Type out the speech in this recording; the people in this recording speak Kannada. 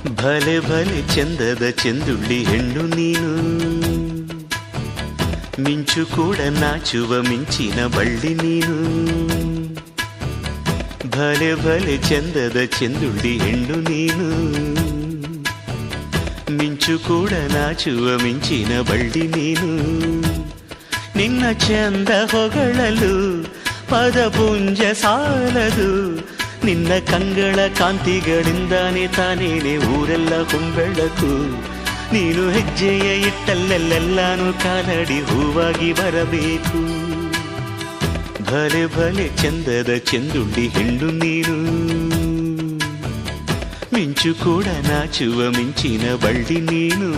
ಭಲೆ ಭಲೆ ಚಂದದ ಚೆಂದುಳ್ಳಿ ಹೆಣ್ಣು ನೀನು, ಮಿಂಚು ಕೂಡ ನಾಚುವ ಮಿಂಚಿನ ಬಳ್ಳಿ ನೀನು. ಭಲೆ ಭಲೆ ಚಂದದ ಚೆಂದುಳ್ಳಿ ಹೆಣ್ಣು ನೀನು, ಮಿಂಚು ಕೂಡ ನಾಚುವ ಮಿಂಚಿನ ಬಳ್ಳಿ ನೀನು. ನಿನ್ನ ಚಂದ ಹೊಗಳಲು ಪದಪುಂಜ ಸಾಲದು, ನಿನ್ನ ಕಂಗಳ ಕಾಂತಿಗಳಿಂದಾನೆ ತಾನೇನೆ ಊರೆಲ್ಲ ಹೊಂಬೆಳಕು. ನೀನು ಹೆಜ್ಜೆಯ ಇಟ್ಟಲ್ಲೆಲ್ಲೆಲ್ಲಾನು ಕಾಲಡಿ ಹೂವಾಗಿ ಬರಬೇಕು. ಭಲೆ ಭಲೆ ಚಂದದ ಚೆಂದುಳ್ಳಿ ಹೆಣ್ಣು ನೀನು, ಮಿಂಚು ಕೂಡ ನಾಚುವ ಮಿಂಚಿನ ಬಳ್ಳಿ ನೀನು.